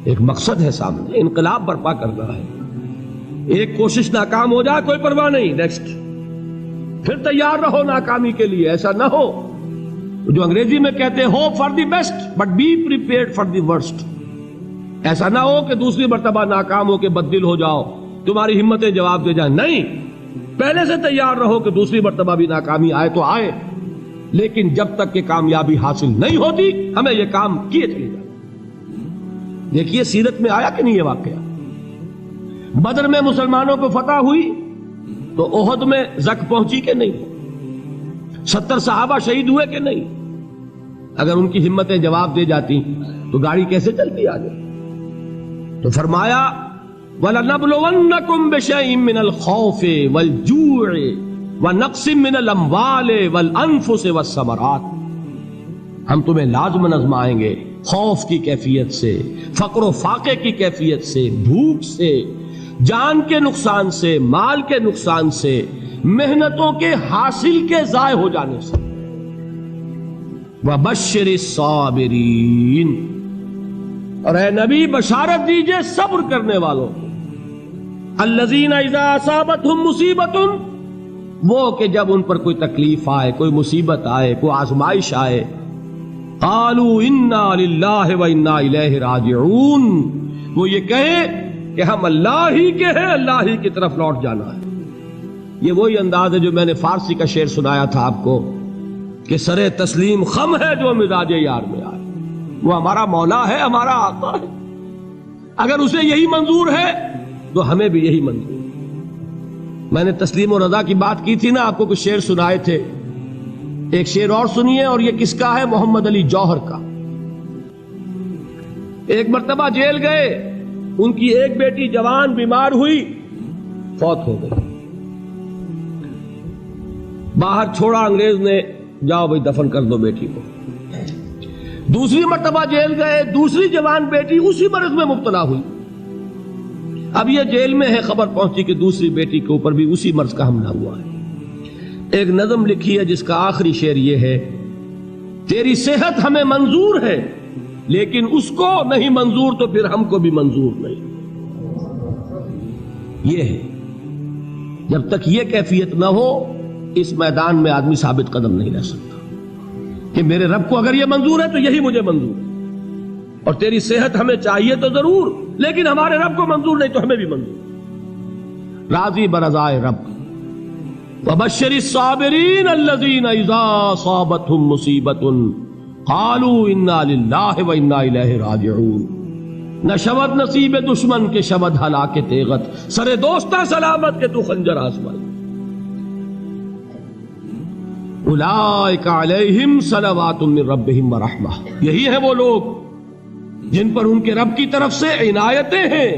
ایک مقصد ہے سامنے، انقلاب برپا کرنا ہے. ایک کوشش ناکام ہو جائے کوئی پرواہ نہیں، نیکسٹ پھر تیار رہو ناکامی کے لیے. ایسا نہ ہو جو انگریزی میں کہتے ہیں hope for the best but be prepared for the worst. ایسا نہ ہو کہ دوسری مرتبہ ناکام ہو کے بددل ہو جاؤ، تمہاری ہمتیں جواب دے جائیں. نہیں، پہلے سے تیار رہو کہ دوسری مرتبہ بھی ناکامی آئے تو آئے، لیکن جب تک کہ کامیابی حاصل نہیں ہوتی ہمیں یہ کام کیے چلے جائیں. دیکھیے سیرت میں آیا کہ نہیں یہ واقعہ. بدر میں مسلمانوں کو فتح ہوئی تو احد میں زک پہنچی کہ نہیں؟ 70 صحابہ شہید ہوئے کہ نہیں؟ اگر ان کی ہمتیں جواب دے جاتی تو گاڑی کیسے چلتی آگے؟ تو فرمایا وَلَنَبْلُوَنَّكُمْ بِشَيْءٍ مِّنَ الْخَوْفِ وَالْجُوعِ وَنَقْصٍ مِّنَ الْأَمْوَالِ وَالْأَنفُسِ وَالثَّمَرَاتِ. ہم تمہیں لازم آزمائیں گے خوف کی کیفیت سے، فقر و فاقے کی کیفیت سے، بھوک سے، جان کے نقصان سے، مال کے نقصان سے، محنتوں کے حاصل کے ضائع ہو جانے سے. وَبَشِّرِ الصَّابِرِينَ، اور اے نبی بشارت دیجئے صبر کرنے والوں کو. الذین اذا اصابتہم مصیبت، وہ کہ جب ان پر کوئی تکلیف آئے، کوئی مصیبت آئے، کوئی آزمائش آئے، قالوا انا للہ وانا الیہ راجعون، وہ یہ کہیں کہ ہم اللہ ہی کے ہیں، اللہ ہی کی طرف لوٹ جانا ہے. یہ وہی انداز ہے جو میں نے فارسی کا شعر سنایا تھا آپ کو کہ سرے تسلیم خم ہے جو مزاج یار میں آئے. وہ ہمارا مولا ہے، ہمارا آقا ہے، اگر اسے یہی منظور ہے تو ہمیں بھی یہی منظور ہے. میں نے تسلیم و رضا کی بات کی تھی نا، آپ کو کچھ شعر سنائے تھے. ایک شعر اور سنیے، اور یہ کس کا ہے؟ محمد علی جوہر کا. ایک مرتبہ جیل گئے، ان کی ایک بیٹی جوان بیمار ہوئی، فوت ہو گئی. باہر چھوڑا انگریز نے، جاؤ بھائی دفن کر دو بیٹی کو. دوسری مرتبہ جیل گئے، دوسری جوان بیٹی اسی مرض میں مبتلا ہوئی. اب یہ جیل میں ہے، خبر پہنچی کہ دوسری بیٹی کے اوپر بھی اسی مرض کا حملہ ہوا ہے. ایک نظم لکھی ہے جس کا آخری شعر یہ ہے: تیری صحت ہمیں منظور ہے لیکن اس کو نہیں منظور تو پھر ہم کو بھی منظور نہیں. یہ ہے، جب تک یہ کیفیت نہ ہو اس میدان میں آدمی ثابت قدم نہیں رہ سکتا کہ میرے رب کو اگر یہ منظور ہے تو یہی مجھے منظور ہے، اور تیری صحت ہمیں چاہیے تو ضرور، لیکن ہمارے رب کو منظور نہیں تو ہمیں بھی منظور. راضی برضائے رب. وَبَشِّرِ الصَّابِرِينَ الَّذِينَ إِذَا أَصَابَتْهُمْ مُصِيبَةٌ قَالُوا إِنَّا لِلَّهِ وَإِنَّا إِلَيْهِ رَاجِعُونَ. نہ شود نصیب دشمن کے شود ہلاک تیغت، سرے دوستاں سلامت کے تو خنجر آزمائے. اولئک علیہم صلوات من ربہم ورحمہ، یہی ہے وہ لوگ جن پر ان کے رب کی طرف سے عنایتیں ہیں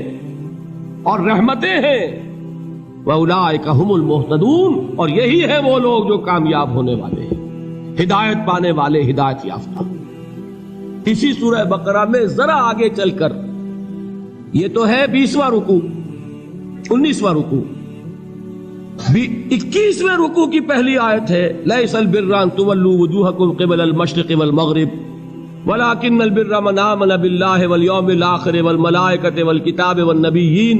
اور رحمتیں ہیں. وَأُولَئِكَ هُمُ الْمُهْتَدُونَ، اور یہی ہے وہ لوگ جو کامیاب ہونے والے ہیں، ہدایت پانے والے، ہدایت یافتہ. اسی سورہ بقرہ میں ذرا آگے چل کر، یہ تو ہے 20واں رکوع، 19واں رکوع، 21ویں رکوع کی پہلی آیت ہے: لَيْسَ الْبِرَّ أَن تُوَلُّوا وُجُوهَكُمْ قِبَلَ الْمَشْرِقِ وَالْمَغْرِبِ وَلَكِنَّ الْبِرَّ مَنْ آمَنَ بِاللَّهِ وَالْيَوْمِ الْآخِرِ وَالْمَلَائِكَةِ وَالْكِتَابِ وَالنَّبِيِّينَ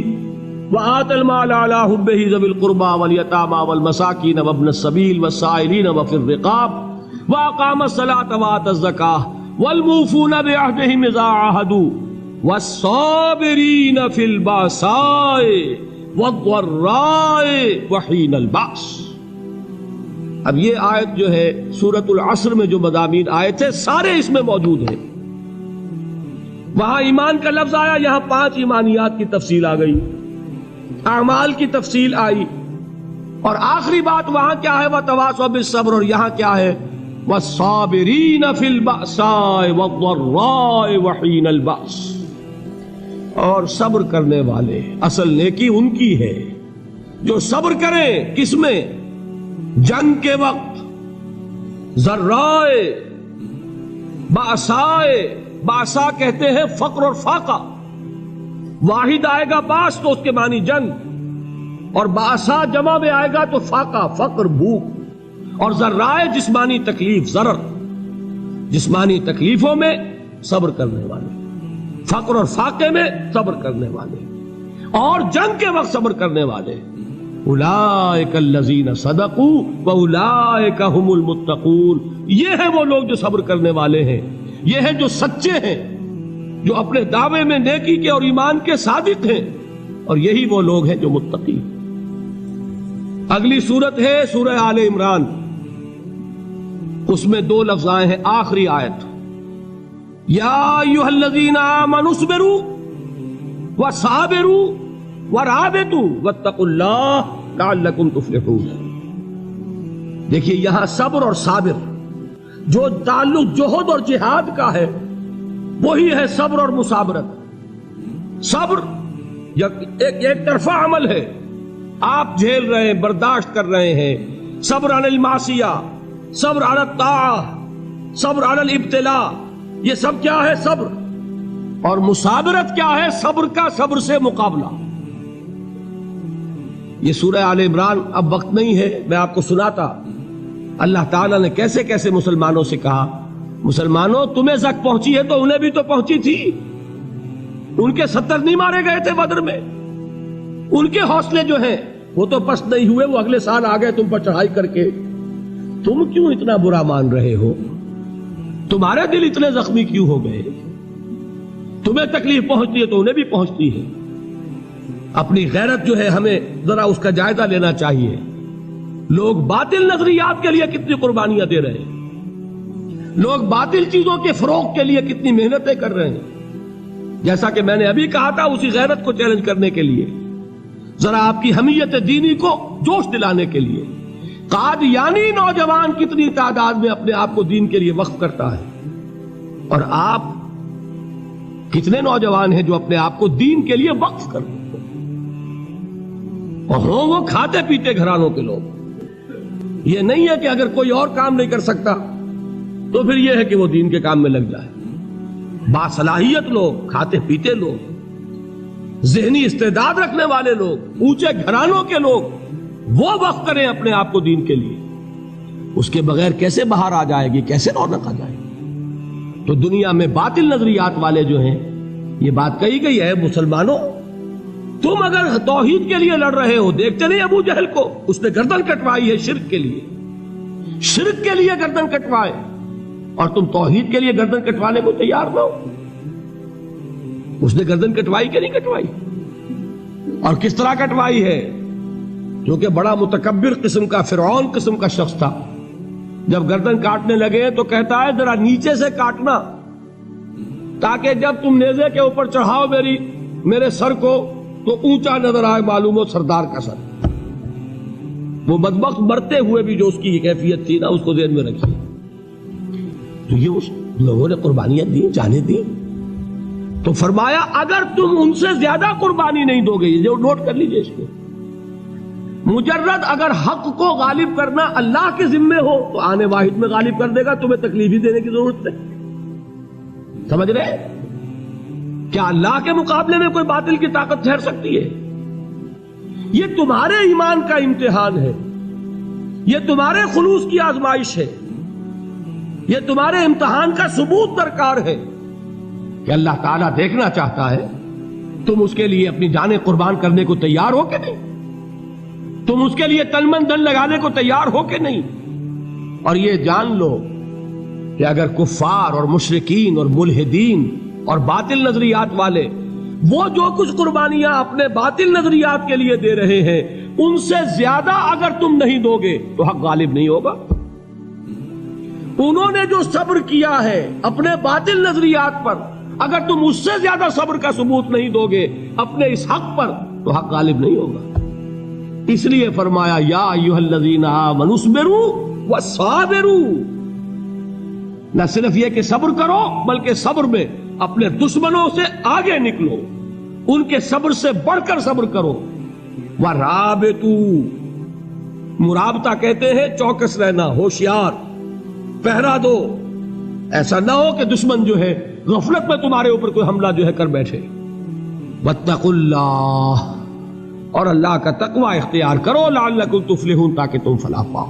وَآتَى المال على حبه ذوي القربى واليتامى والمساكين وابن السبيل والسائلين وفي الرقاب وأقام الصلاة وآتى الزكاة والموفون بعهدهم إذا عاهدوا والصابرين في البأساء والضراء وحين البأس. اب یہ آیت جو ہے سورۃ العصر میں جو مضامین آئے تھے سارے اس میں موجود ہیں. وہاں ایمان کا لفظ آیا، یہاں 5 ایمانیات کی تفصیل آ گئی، اعمال کی تفصیل آئی، اور آخری بات وہاں کیا ہے؟ وَتَوَاصَوْا بِالصَّبْرِ، اور یہاں کیا ہے؟ وَالصَّابِرِينَ فِي الْبَأْسَاءِ وَالضَّرَّاءِ وَحِينَ الْبَأْسِ، اور صبر کرنے والے. اصل نیکی ان کی ہے جو صبر کریں. کس میں؟ جنگ کے وقت. ذرائے، بأسائے، بأسا کہتے ہیں فقر اور فاقہ. واحد آئے گا باس تو اس کے معنی جنگ، اور باسا جمع میں آئے گا تو فاقہ، فقر، بھوک. اور ذرائے جسمانی تکلیف، ضرر، جسمانی تکلیفوں میں صبر کرنے والے. فقر اور فاقے میں صبر کرنے والے اور جنگ کے وقت صبر کرنے والے. اولئک الذین صدقوا واولئک هم المتقون. یہ ہیں وہ لوگ جو صبر کرنے والے ہیں، یہ ہیں جو سچے ہیں، جو اپنے دعوے میں نیکی کے اور ایمان کے صادق ہیں، اور یہی وہ لوگ ہیں جو متقی. اگلی سورت ہے سورہ آل عمران، اس میں 2 لفظ آئے ہیں آخری آیت. یا ایھا الذین آمنوا اصبروا وصابروا ورابطوا واتقوا اللہ لعلکم تفلحون. دیکھیے یہاں صبر اور صابر جو تعلق جہد اور جہاد کا ہے وہی ہے صبر اور مصابرت. صبر ایک طرفہ عمل ہے، آپ جھیل رہے ہیں، برداشت کر رہے ہیں. صبر علی المعصیہ، صبر علی الطاعہ، صبر علی الابتلاء، یہ سب کیا ہے؟ صبر. اور مصابرت کیا ہے؟ صبر کا صبر سے مقابلہ. یہ سورہ آل عمران اب وقت نہیں ہے، میں آپ کو سناتا اللہ تعالیٰ نے کیسے کیسے مسلمانوں سے کہا. مسلمانوں تمہیں زک پہنچی ہے تو انہیں بھی تو پہنچی تھی. ان کے 70 نہیں مارے گئے تھے بدر میں؟ ان کے حوصلے جو ہیں وہ تو پست نہیں ہوئے، وہ اگلے سال آ گئے تم پر چڑھائی کر کے. تم کیوں اتنا برا مان رہے ہو؟ تمہارے دل اتنے زخمی کیوں ہو گئے؟ تمہیں تکلیف پہنچتی ہے تو انہیں بھی پہنچتی ہے. اپنی غیرت جو ہے ہمیں ذرا اس کا جائزہ لینا چاہیے. لوگ باطل نظریات کے لیے کتنی قربانیاں دے رہے ہیں، لوگ باطل چیزوں کے فروغ کے لیے کتنی محنتیں کر رہے ہیں. جیسا کہ میں نے ابھی کہا تھا، اسی غیرت کو چیلنج کرنے کے لیے، ذرا آپ کی حمیت دینی کو جوش دلانے کے لیے. قادیانی نوجوان کتنی تعداد میں اپنے آپ کو دین کے لیے وقف کرتا ہے، اور آپ کتنے نوجوان ہیں جو اپنے آپ کو دین کے لیے وقف کرتے ہیں، اور ہوں وہ کھاتے پیتے گھرانوں کے لوگ. یہ نہیں ہے کہ اگر کوئی اور کام نہیں کر سکتا تو پھر یہ ہے کہ وہ دین کے کام میں لگ جائے. باصلاحیت لوگ، کھاتے پیتے لوگ، ذہنی استعداد رکھنے والے لوگ، اونچے گھرانوں کے لوگ وہ وقف کریں اپنے آپ کو دین کے لیے. اس کے بغیر کیسے باہر آ جائے گی، کیسے رونق آ جائے گی؟ تو دنیا میں باطل نظریات والے جو ہیں، یہ بات کہی گئی ہے مسلمانوں تم اگر توحید کے لیے لڑ رہے ہو، دیکھتے نہیں ابو جہل کو، اس نے گردن کٹوائی ہے شرک کے لیے، شرک کے لیے گردن کٹوائے، اور تم توحید کے لیے گردن کٹوانے کو تیار نہ ہو. اس نے گردن کٹوائی کہ نہیں کٹوائی؟ اور کس طرح کٹوائی ہے؟ کیونکہ بڑا متکبر قسم کا، فرعون قسم کا شخص تھا. جب گردن کاٹنے لگے تو کہتا ہے ذرا نیچے سے کاٹنا، تاکہ جب تم نیزے کے اوپر چڑھاؤ میرے سر کو تو اونچا نظر آئے، معلوم ہو سردار کا سر. وہ بدبخت مرتے ہوئے بھی جو اس کی کیفیت تھی نا، اس کو ذہن میں رکھیے. تو یہ اس لوگوں نے قربانیاں دی، جانیں دی. تو فرمایا اگر تم ان سے زیادہ قربانی نہیں دو گے، جو نوٹ کر لیجئے اس کو، مجرد اگر حق کو غالب کرنا اللہ کے ذمے ہو تو آنے واحد میں غالب کر دے گا، تمہیں تکلیف ہی دینے کی ضرورت نہیں. سمجھ رہے؟ کیا اللہ کے مقابلے میں کوئی باطل کی طاقت ٹھہر سکتی ہے؟ یہ تمہارے ایمان کا امتحان ہے، یہ تمہارے خلوص کی آزمائش ہے، یہ تمہارے امتحان کا ثبوت درکار ہے کہ اللہ تعالیٰ دیکھنا چاہتا ہے تم اس کے لیے اپنی جانیں قربان کرنے کو تیار ہو کہ نہیں، تم اس کے لیے تن من دھن لگانے کو تیار ہو کہ نہیں. اور یہ جان لو کہ اگر کفار اور مشرکین اور ملحدین اور باطل نظریات والے وہ جو کچھ قربانیاں اپنے باطل نظریات کے لیے دے رہے ہیں، ان سے زیادہ اگر تم نہیں دو گے تو حق غالب نہیں ہوگا. انہوں نے جو صبر کیا ہے اپنے باطل نظریات پر، اگر تم اس سے زیادہ صبر کا ثبوت نہیں دو گے اپنے اس حق پر تو حق غالب نہیں ہوگا. اس لیے فرمایا یا ایھا الذین آمنوا اصبروا وصابروا. نہ صرف یہ کہ صبر کرو بلکہ صبر میں اپنے دشمنوں سے آگے نکلو، ان کے صبر سے بڑھ کر صبر کرو. ورابطوا، مرابطہ کہتے ہیں چوکس رہنا، ہوشیار، پہرا دو. ایسا نہ ہو کہ دشمن جو ہے غفلت میں تمہارے اوپر کوئی حملہ جو ہے کر بیٹھے. واتقوا اللہ، اور اللہ کا تقوی اختیار کرو، لعلکم تفلحون، تاکہ تم فلاح پاؤ.